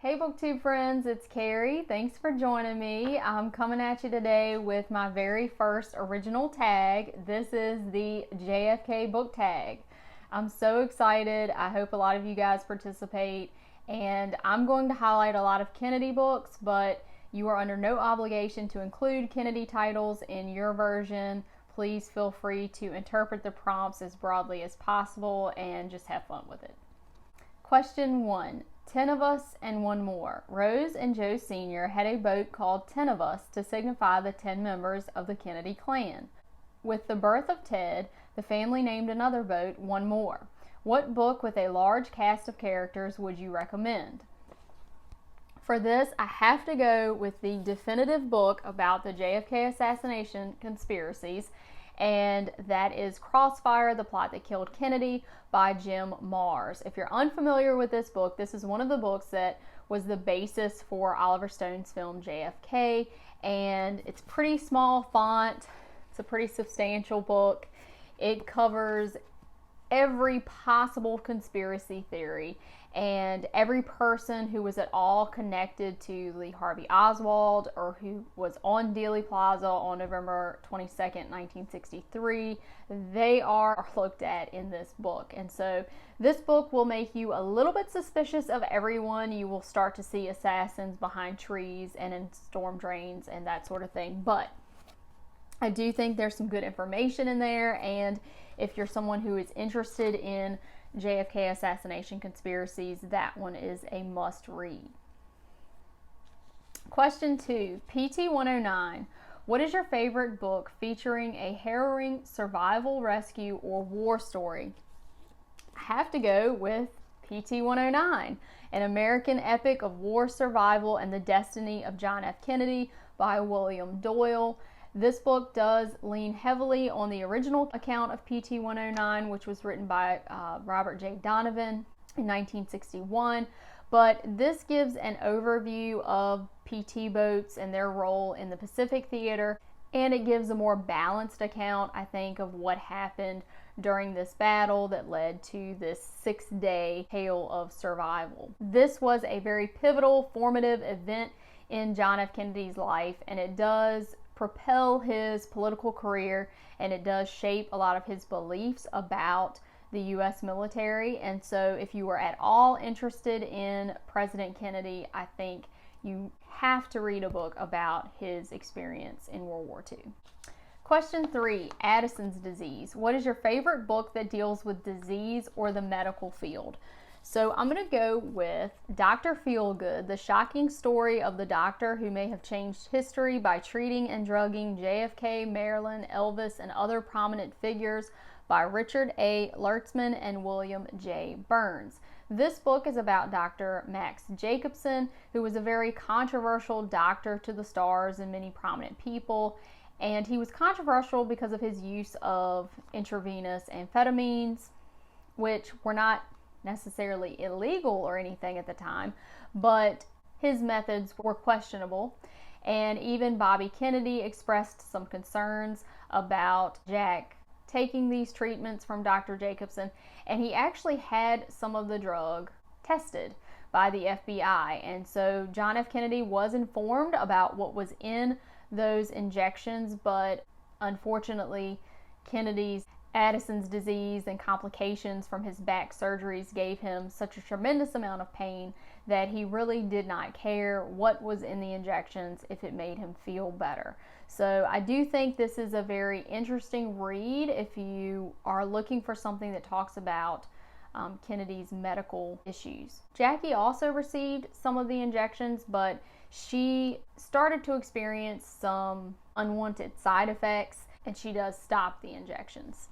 Hey BookTube friends, it's Carrie. Thanks for joining me. I'm coming at you today with my very first original tag. This is the JFK Book Tag. I'm so excited. I hope a lot of you guys participate, and I'm going to highlight a lot of Kennedy books, but you are under no obligation to include Kennedy titles in your version. Please feel free to interpret the prompts as broadly as possible and just have fun with it. Question 1. Tenuvus Onemore. Rose and Joe Sr. had a boat called Tenuvus to signify the 10 members of the Kennedy clan. With the birth of Ted, the family named another boat Onemore. What book with a large cast of characters would you recommend? For this, I have to go with the definitive book about the JFK assassination conspiracies, and that is Crossfire, the Plot That Killed Kennedy by Jim Marrs. If you're unfamiliar with this book, this is one of the books that was the basis for Oliver Stone's film JFK, and it's pretty small font. It's a pretty substantial book. It covers every possible conspiracy theory and every person who was at all connected to Lee Harvey Oswald or who was on Dealey Plaza on November 22nd, 1963, they are looked at in this book. And so this book will make you a little bit suspicious of everyone. You will start to see assassins behind trees and in storm drains and that sort of thing. But I do think there's some good information in there, and if you're someone who is interested in JFK assassination conspiracies, that one is a must read. Question 2, PT 109. What is your favorite book featuring a harrowing survival, rescue, or war story? I have to go with PT 109, an American epic of war, survival, and the destiny of John F. Kennedy by William Doyle. This book does lean heavily on the original account of PT 109, which was written by Robert J. Donovan in 1961, but this gives an overview of PT boats and their role in the Pacific Theater, and it gives a more balanced account, I think, of what happened during this battle that led to this 6-day tale of survival. This was a very pivotal, formative event in John F. Kennedy's life, and it does propel his political career, and it does shape a lot of his beliefs about the U.S. military. And so if you were at all interested in President Kennedy, I think you have to read a book about his experience in World War II. Question 3, Addison's disease. What is your favorite book that deals with disease or the medical field? So I'm going to go with Dr. Feelgood, the shocking story of the doctor who may have changed history by treating and drugging JFK, Marilyn, Elvis, and other prominent figures by Richard A. Lertzman and William J. Burns. This book is about Dr. Max Jacobson, who was a very controversial doctor to the stars and many prominent people. And he was controversial because of his use of intravenous amphetamines, which were not necessarily illegal or anything at the time, but his methods were questionable. And even Bobby Kennedy expressed some concerns about Jack taking these treatments from Dr. Jacobson, and he actually had some of the drug tested by the FBI. And so John F. Kennedy was informed about what was in those injections, but unfortunately Kennedy's Addison's disease and complications from his back surgeries gave him such a tremendous amount of pain that he really did not care what was in the injections if it made him feel better. So I do think this is a very interesting read if you are looking for something that talks about Kennedy's medical issues. Jackie also received some of the injections, but she started to experience some unwanted side effects, and she does stop the injections.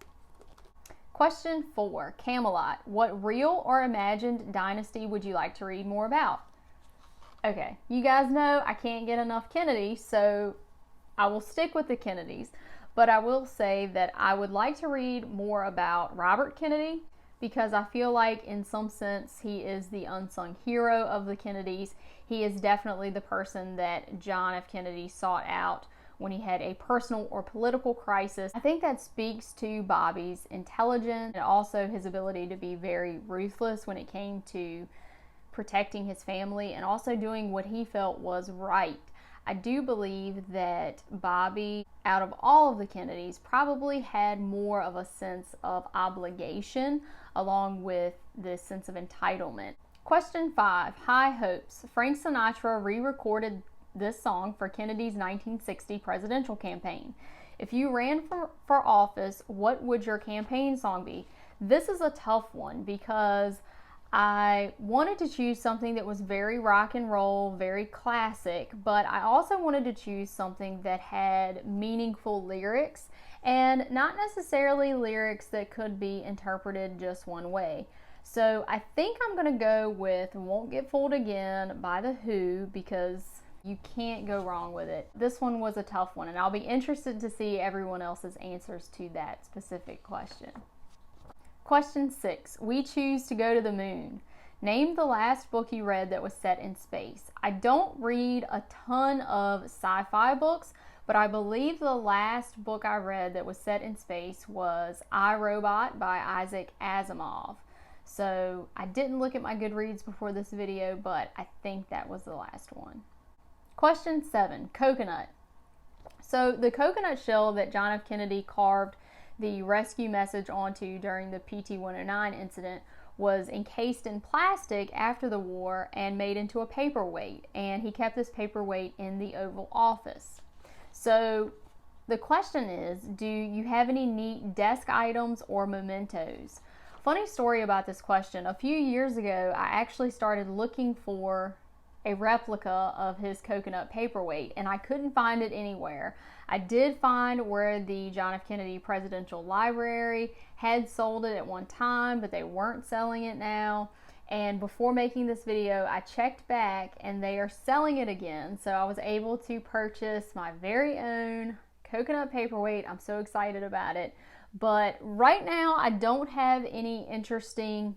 Question 4, Camelot. What real or imagined dynasty would you like to read more about? Okay, you guys know I can't get enough Kennedy, so I will stick with the Kennedys, but I will say that I would like to read more about Robert Kennedy, because I feel like in some sense he is the unsung hero of the Kennedys. He is definitely the person that John F. Kennedy sought out when he had a personal or political crisis. I think that speaks to Bobby's intelligence and also his ability to be very ruthless when it came to protecting his family and also doing what he felt was right. I do believe that Bobby, out of all of the Kennedys, probably had more of a sense of obligation along with this sense of entitlement. Question 5, High Hopes. Frank Sinatra re-recorded this song for Kennedy's 1960 presidential campaign. If you ran for office, what would your campaign song be? This is a tough one because I wanted to choose something that was very rock and roll, very classic, but I also wanted to choose something that had meaningful lyrics and not necessarily lyrics that could be interpreted just one way. So I think I'm going to go with Won't Get Fooled Again by The Who because you can't go wrong with it. This one was a tough one, and I'll be interested to see everyone else's answers to that specific question. Question 6, We Choose to Go to the Moon. Name the last book you read that was set in space. I don't read a ton of sci-fi books, but I believe the last book I read that was set in space was I, Robot by Isaac Asimov. So I didn't look at my Goodreads before this video, but I think that was the last one. Question 7, Coconut. So the coconut shell that John F. Kennedy carved the rescue message onto during the PT-109 incident was encased in plastic after the war and made into a paperweight, and he kept this paperweight in the Oval Office. So the question is, do you have any neat desk items or mementos? Funny story about this question. A few years ago, I actually started looking for a replica of his coconut paperweight, and I couldn't find it anywhere. I did find where the John F. Kennedy Presidential Library had sold it at one time, but they weren't selling it now. And before making this video, I checked back and they are selling it again. So I was able to purchase my very own coconut paperweight. I'm so excited about it. But right now, I don't have any interesting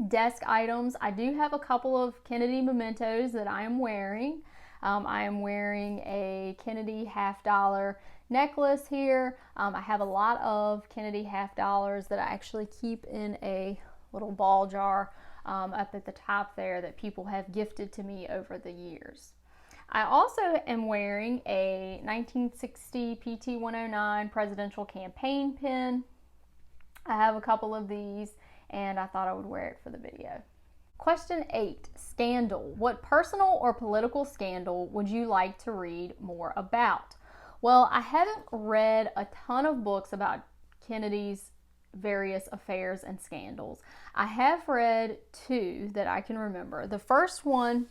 desk items. I do have a couple of Kennedy mementos that I am wearing. I am wearing a Kennedy $50 necklace here. I have a lot of Kennedy $50 that I actually keep in a little ball jar up at the top there that people have gifted to me over the years. I also am wearing a 1960 PT-109 presidential campaign pin. I have a couple of these and I thought I would wear it for the video. Question 8, Scandal. What personal or political scandal would you like to read more about? Well, I haven't read a ton of books about Kennedy's various affairs and scandals. I have read 2 that I can remember. The first one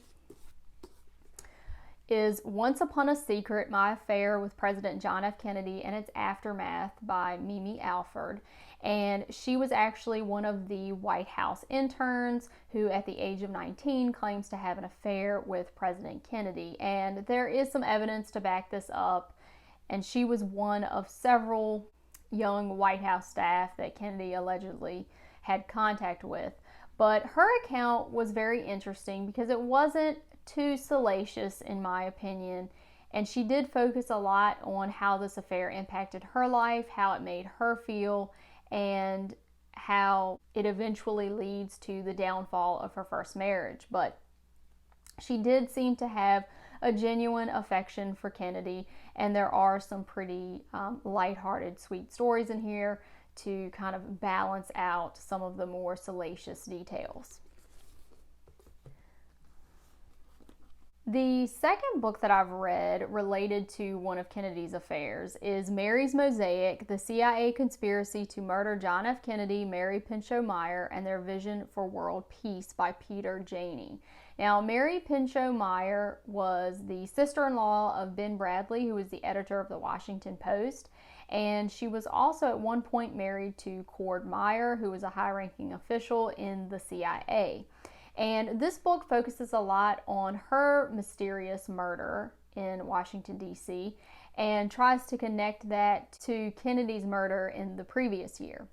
is Once Upon a Secret, My Affair with President John F. Kennedy and Its Aftermath by Mimi Alford. And she was actually one of the White House interns who at the age of 19 claims to have an affair with President Kennedy. And there is some evidence to back this up. And she was one of several young White House staff that Kennedy allegedly had contact with. But her account was very interesting because it wasn't too salacious in my opinion, and she did focus a lot on how this affair impacted her life, how it made her feel, and how it eventually leads to the downfall of her first marriage. But she did seem to have a genuine affection for Kennedy, and there are some pretty lighthearted, sweet stories in here to kind of balance out some of the more salacious details. The second book that I've read related to one of Kennedy's affairs is Mary's Mosaic, The CIA Conspiracy to Murder John F. Kennedy, Mary Pinchot Meyer, and Their Vision for World Peace by Peter Janey. Now, Mary Pinchot Meyer was the sister-in-law of Ben Bradlee, who was the editor of the Washington Post, and she was also at one point married to Cord Meyer, who was a high-ranking official in the CIA. And this book focuses a lot on her mysterious murder in Washington, D.C., and tries to connect that to Kennedy's murder in the previous year.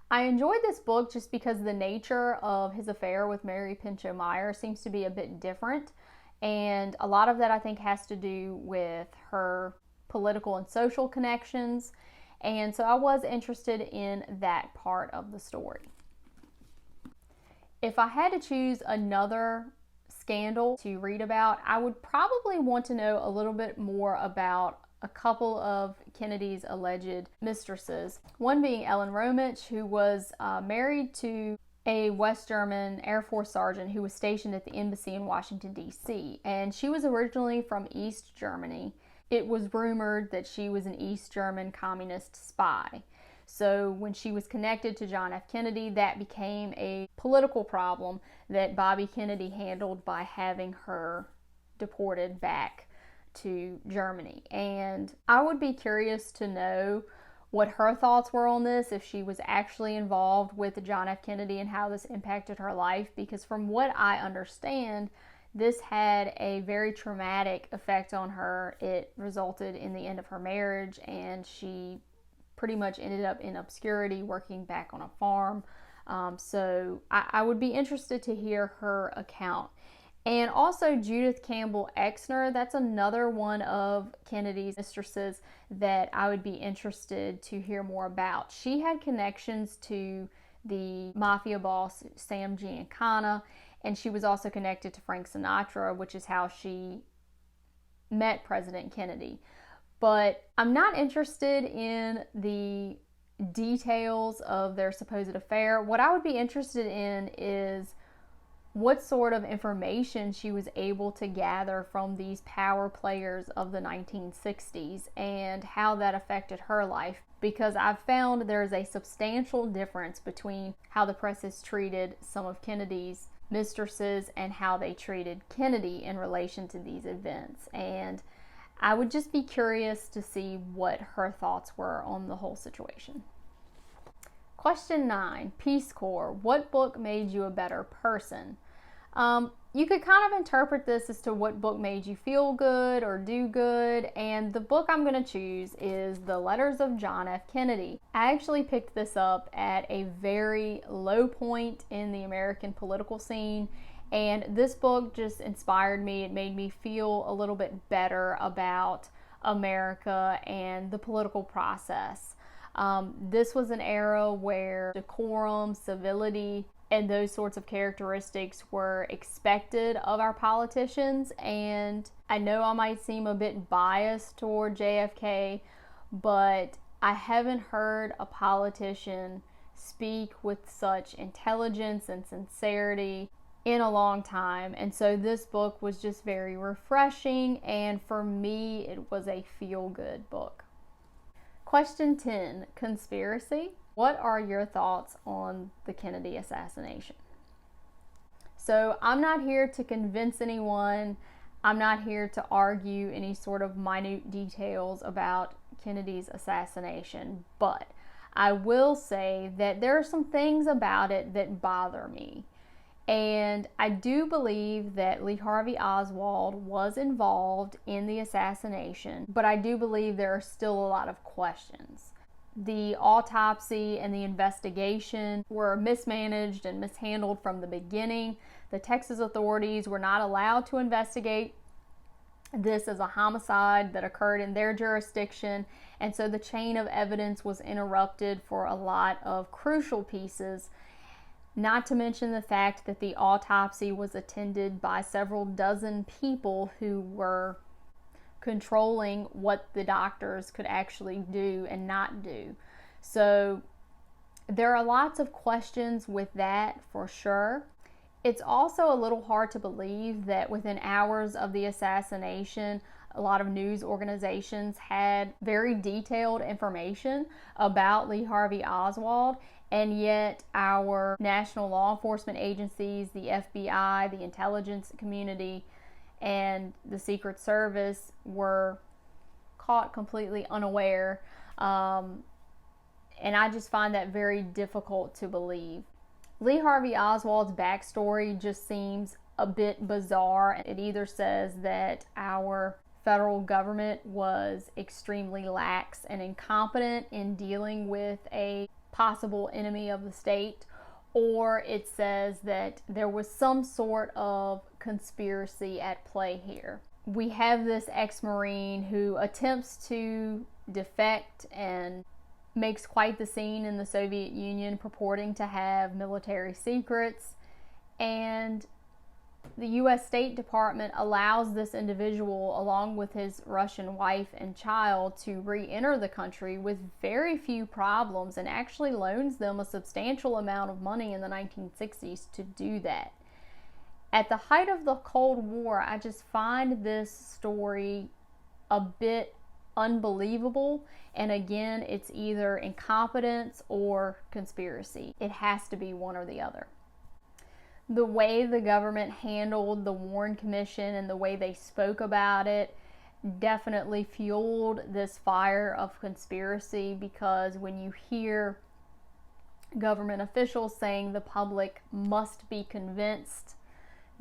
I enjoyed this book just because the nature of his affair with Mary Pinchot Meyer seems to be a bit different, and a lot of that I think has to do with her political and social connections, and so I was interested in that part of the story. If I had to choose another scandal to read about, I would probably want to know a little bit more about a couple of Kennedy's alleged mistresses. One being Ellen Romich, who was married to a West German Air Force sergeant who was stationed at the embassy in Washington, D.C. And she was originally from East Germany. It was rumored that she was an East German communist spy. So when she was connected to John F. Kennedy, that became a political problem that Bobby Kennedy handled by having her deported back to Germany. And I would be curious to know what her thoughts were on this, if she was actually involved with John F. Kennedy and how this impacted her life, because from what I understand, this had a very traumatic effect on her. It resulted in the end of her marriage, and she pretty much ended up in obscurity working back on a farm. So I would be interested to hear her account. And also Judith Campbell Exner, that's another one of Kennedy's mistresses that I would be interested to hear more about. She had connections to the mafia boss Sam Giancana, and she was also connected to Frank Sinatra, which is how she met President Kennedy. But I'm not interested in the details of their supposed affair. What I would be interested in is what sort of information she was able to gather from these power players of the 1960s and how that affected her life, because I've found there's a substantial difference between how the press has treated some of Kennedy's mistresses and how they treated Kennedy in relation to these events. And I would just be curious to see what her thoughts were on the whole situation. Question 9, Peace Corps. What book made you a better person? You could kind of interpret this as to what book made you feel good or do good, and the book I'm going to choose is The Letters of John F. Kennedy. I actually picked this up at a very low point in the American political scene, and this book just inspired me. It made me feel a little bit better about America and the political process. This was an era where decorum, civility, and those sorts of characteristics were expected of our politicians. And I know I might seem a bit biased toward JFK, but I haven't heard a politician speak with such intelligence and sincerity in a long time. And so this book was just very refreshing, and for me, it was a feel-good book. Question 10, Conspiracy. What are your thoughts on the Kennedy assassination? So I'm not here to convince anyone. I'm not here to argue any sort of minute details about Kennedy's assassination, but I will say that there are some things about it that bother me. And I do believe that Lee Harvey Oswald was involved in the assassination, but I do believe there are still a lot of questions. The autopsy and the investigation were mismanaged and mishandled from the beginning. The Texas authorities were not allowed to investigate this as a homicide that occurred in their jurisdiction, and so the chain of evidence was interrupted for a lot of crucial pieces, not to mention the fact that the autopsy was attended by several dozen people who were controlling what the doctors could actually do and not do. So there are lots of questions with that for sure. It's also a little hard to believe that within hours of the assassination, a lot of news organizations had very detailed information about Lee Harvey Oswald, and yet our national law enforcement agencies, the FBI, the intelligence community, and the Secret Service were caught completely unaware. And I just find that very difficult to believe. Lee Harvey Oswald's backstory just seems a bit bizarre. It either says that our federal government was extremely lax and incompetent in dealing with a possible enemy of the state, or it says that there was some sort of conspiracy at play here. We have this ex-Marine who attempts to defect and makes quite the scene in the Soviet Union, purporting to have military secrets, and the U.S. State Department allows this individual, along with his Russian wife and child, to re-enter the country with very few problems, and actually loans them a substantial amount of money in the 1960s to do that. At the height of the Cold War, I just find this story a bit unbelievable, and again, it's either incompetence or conspiracy. It has to be one or the other. The way the government handled the Warren Commission and the way they spoke about it definitely fueled this fire of conspiracy, because when you hear government officials saying the public must be convinced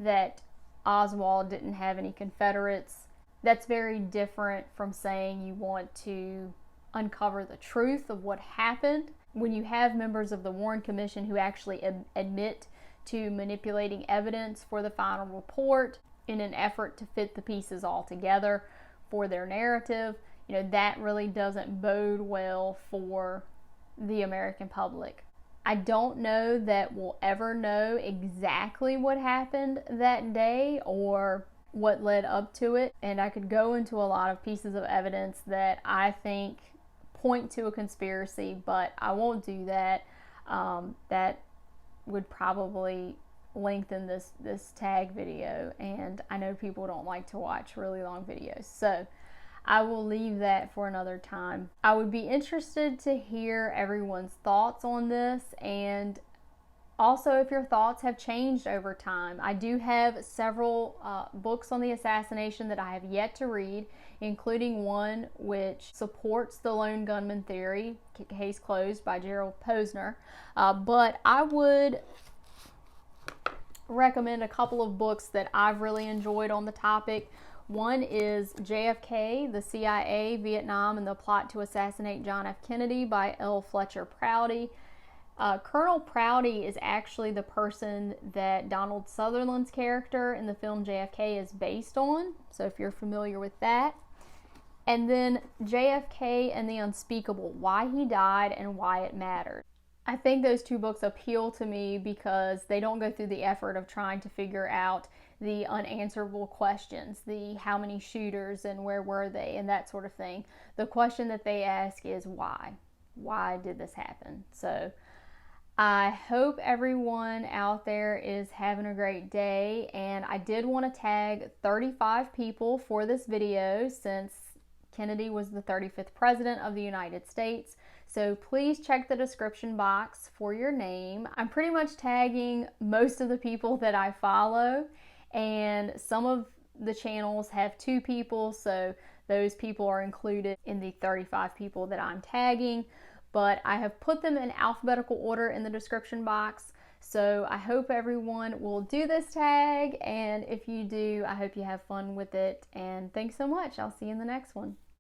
that Oswald didn't have any Confederates, that's very different from saying you want to uncover the truth of what happened. When you have members of the Warren Commission who actually admit to manipulating evidence for the final report in an effort to fit the pieces all together for their narrative, that really doesn't bode well for the American public. I don't know that we'll ever know exactly what happened that day or what led up to it, and I could go into a lot of pieces of evidence that I think point to a conspiracy, but I won't do that. That would probably lengthen this tag video, and I know people don't like to watch really long videos, so I will leave that for another time. I would be interested to hear everyone's thoughts on this, and also if your thoughts have changed over time. I do have several books on the assassination that I have yet to read, including one which supports the lone gunman theory, Case Closed by Gerald Posner. But I would recommend a couple of books that I've really enjoyed on the topic. One is JFK, the CIA, Vietnam, and the Plot to Assassinate John F. Kennedy by L. Fletcher Prouty. Colonel Prouty is actually the person that Donald Sutherland's character in the film JFK is based on, so if you're familiar with that. And then JFK and the Unspeakable, Why He Died and Why It Mattered. I think those two books appeal to me because they don't go through the effort of trying to figure out the unanswerable questions, the how many shooters and where were they and that sort of thing. The question that they ask is why? Why did this happen? So I hope everyone out there is having a great day, and I did want to tag 35 people for this video since Kennedy was the 35th president of the United States. So please check the description box for your name. I'm pretty much tagging most of the people that I follow, and some of the channels have 2 people, so those people are included in the 35 people that I'm tagging. But I have put them in alphabetical order in the description box. So I hope everyone will do this tag, and if you do, I hope you have fun with it. And thanks so much. I'll see you in the next one.